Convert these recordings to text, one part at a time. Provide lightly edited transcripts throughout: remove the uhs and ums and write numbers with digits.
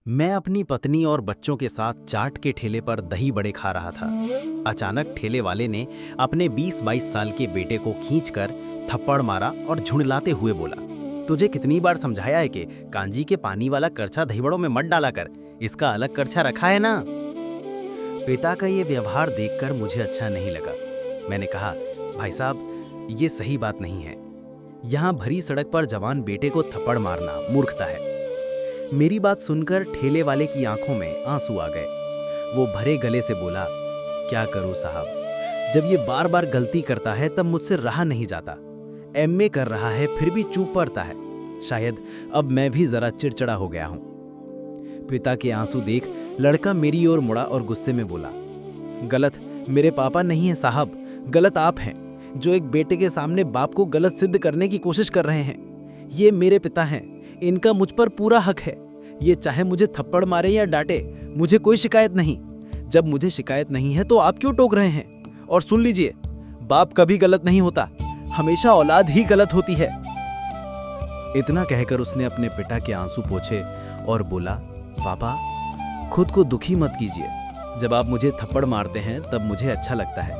मैं अपनी पत्नी और बच्चों के साथ चाट के ठेले पर दही बड़े खा रहा था। अचानक ठेले वाले ने अपने 20-22 साल के बेटे को खींचकर थप्पड़ मारा और झुंडलाते हुए बोला, तुझे कितनी बार समझाया है कि कांजी के पानी वाला करछा दही बड़ों में मत डाला कर, इसका अलग करछा रखा है ना। पिता का ये व्यवहार देखकर मुझे अच्छा नहीं लगा। मैंने कहा, भाई साहब, ये सही बात नहीं है। यहाँ भरी सड़क पर जवान बेटे को थप्पड़ मारना मूर्खता है। मेरी बात सुनकर ठेले वाले की आंखों में आंसू आ गए। वो भरे गले से बोला, क्या करूं साहब, जब ये बार बार गलती करता है तब मुझसे रहा नहीं जाता। एमए कर रहा है फिर भी चुप पड़ता है। शायद अब मैं भी जरा चिड़चिड़ा हो गया हूं। पिता के आंसू देख लड़का मेरी ओर मुड़ा और गुस्से में बोला, गलत मेरे पापा नहीं है साहब, गलत आप हैं जो एक बेटे के सामने बाप को गलत सिद्ध करने की कोशिश कर रहे हैं। ये मेरे पिता हैं, इनका मुझ पर पूरा हक है। ये चाहे मुझे थप्पड़ मारे या डांटे, मुझे कोई शिकायत नहीं। जब मुझे शिकायत नहीं है तो आप क्यों टोक रहे हैं? और सुन लीजिए, बाप कभी गलत नहीं होता, हमेशा औलाद ही गलत होती है। इतना कहकर उसने अपने पिता के आंसू पोंछे और बोला, पापा, खुद को दुखी मत कीजिए। जब आप मुझे थप्पड़ मारते हैं तब मुझे अच्छा लगता है।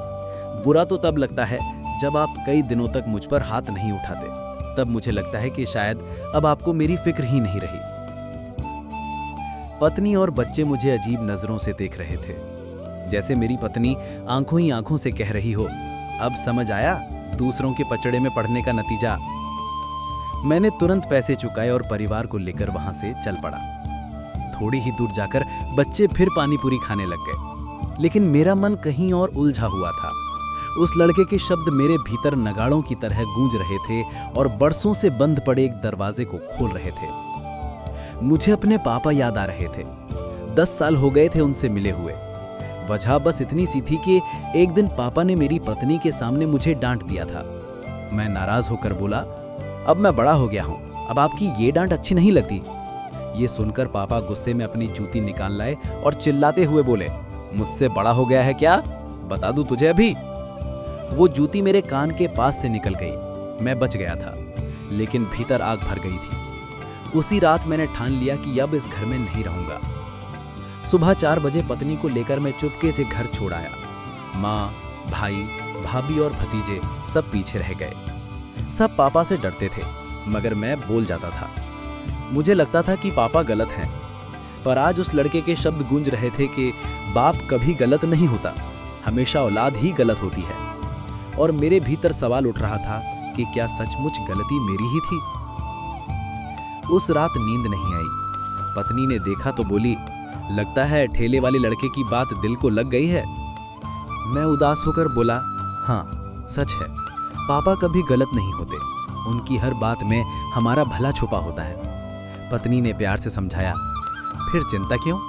बुरा तो तब लगता है जब आप कई दिनों तक मुझ पर हाथ नहीं उठाते। तब मुझे लगता है कि शायद अब आपको मेरी फिक्र ही नहीं रही। पत्नी और बच्चे मुझे अजीब नजरों से देख रहे थे, जैसे मेरी पत्नी आंखों ही आंखों से कह रही हो, अब समझ आया दूसरों के पचड़े में पड़ने का नतीजा। मैंने तुरंत पैसे चुकाए और परिवार को लेकर वहां से चल पड़ा। थोड़ी ही दूर जाकर बच्चे फिर पानी पूरी खाने लग गए, लेकिन मेरा मन कहीं और उलझा हुआ था। उस लड़के के शब्द मेरे भीतर नगाड़ों की तरह गूंज रहे थे और बरसों से बंद पड़े एक दरवाजे को खोल रहे थे। मुझे अपने पापा याद आ रहे थे। 10 साल हो गए थे उनसे मिले हुए। वजह बस इतनी सी थी कि एक दिन पापा ने मेरी पत्नी के सामने मुझे डांट दिया था। मैं नाराज होकर बोला, अब मैं बड़ा हो गया हूं, अब आपकी ये डांट अच्छी नहीं लगती। ये सुनकर पापा गुस्से में अपनी जूती निकाल लाए और चिल्लाते हुए बोले, मुझसे बड़ा हो गया है क्या? बता दूं तुझे अभी। वो जूती मेरे कान के पास से निकल गई। मैं बच गया था, लेकिन भीतर आग भर गई थी। उसी रात मैंने ठान लिया कि अब इस घर में नहीं रहूंगा। सुबह 4 बजे पत्नी को लेकर मैं चुपके से घर छोड़ आया। माँ, भाई, भाभी और भतीजे सब पीछे रह गए। सब पापा से डरते थे, मगर मैं बोल जाता था। मुझे लगता था कि पापा गलत हैं, पर आज उस लड़के के शब्द गूंज रहे थे कि बाप कभी गलत नहीं होता, हमेशा औलाद ही गलत होती है। और मेरे भीतर सवाल उठ रहा था कि क्या सचमुच गलती मेरी ही थी? उस रात नींद नहीं आई। पत्नी ने देखा तो बोली, लगता है ठेले वाले लड़के की बात दिल को लग गई है। मैं उदास होकर बोला, हाँ सच है, पापा कभी गलत नहीं होते, उनकी हर बात में हमारा भला छुपा होता है। पत्नी ने प्यार से समझाया, फिर चिंता क्यों,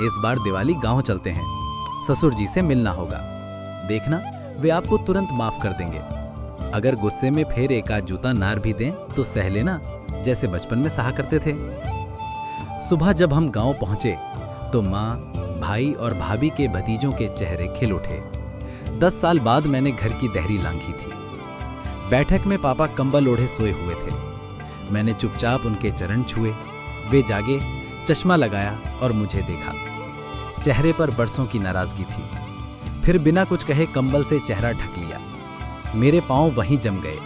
इस बार दिवाली गांव चलते हैं, ससुर जी से मिलना होगा, देखना वे आपको तुरंत माफ कर देंगे। अगर गुस्से में फिर एक आध जूता नार भी दें तो सह लेना, जैसे बचपन में सहा करते थे। सुबह जब हम गांव पहुंचे तो माँ, भाई और भाभी के भतीजों के चेहरे खिल उठे। 10 साल बाद मैंने घर की दहरी लांघी थी। बैठक में पापा कंबल ओढ़े सोए हुए थे। मैंने चुपचाप उनके चरण छुए। वे जागे, चश्मा लगाया और मुझे देखा। चेहरे पर बरसों की नाराजगी थी। फिर बिना कुछ कहे कंबल से चेहरा ढक लिया। मेरे पांव वहीं जम गए।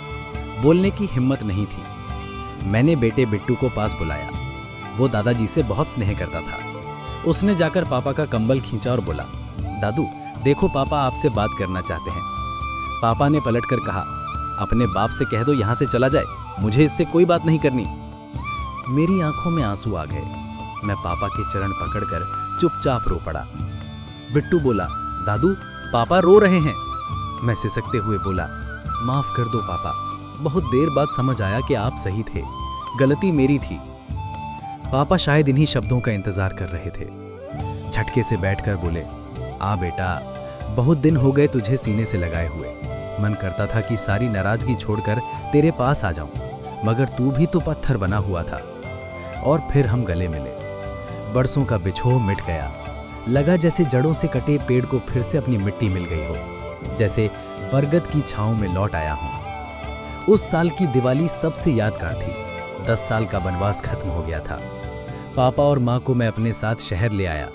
बोलने की हिम्मत नहीं थी। मैंने बेटे बिट्टू को पास बुलाया। वो दादाजी से बहुत स्नेह करता था। उसने जाकर पापा का कंबल खींचा और बोला, दादू देखो, पापा आपसे बात करना चाहते हैं। पापा ने पलटकर कहा, अपने बाप से कह दो यहाँ से चला जाए, मुझे इससे कोई बात नहीं करनी। मेरी आंखों में आंसू आ गए। मैं पापा के चरण पकड़कर चुपचाप रो पड़ा। बिट्टू बोला, दादू पापा रो रहे हैं। मैं सिसकते हुए बोला, माफ कर दो पापा, बहुत देर बाद समझ आया कि आप सही थे, गलती मेरी थी। पापा शायद इन्हीं शब्दों का इंतजार कर रहे थे। झटके से बैठकर बोले, आ बेटा, बहुत दिन हो गए तुझे सीने से लगाए हुए। मन करता था कि सारी नाराजगी छोड़कर तेरे पास आ जाऊं, मगर तू भी तो पत्थर बना हुआ था। और फिर हम गले मिले। बरसों का बिछोह मिट गया। लगा जैसे जड़ों से कटे पेड़ को फिर से अपनी मिट्टी मिल गई हो, जैसे बरगद की छांव में लौट आया हूं। उस साल की दिवाली सबसे यादगार थी। 10 साल का वनवास खत्म हो गया था। पापा और माँ को मैं अपने साथ शहर ले आया।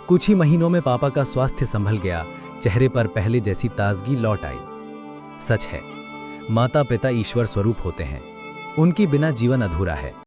कुछ ही महीनों में पापा का स्वास्थ्य संभल गया, चेहरे पर पहले जैसी ताजगी लौट आई। सच है, माता पिता ईश्वर स्वरूप होते हैं, उनके बिना जीवन अधूरा है।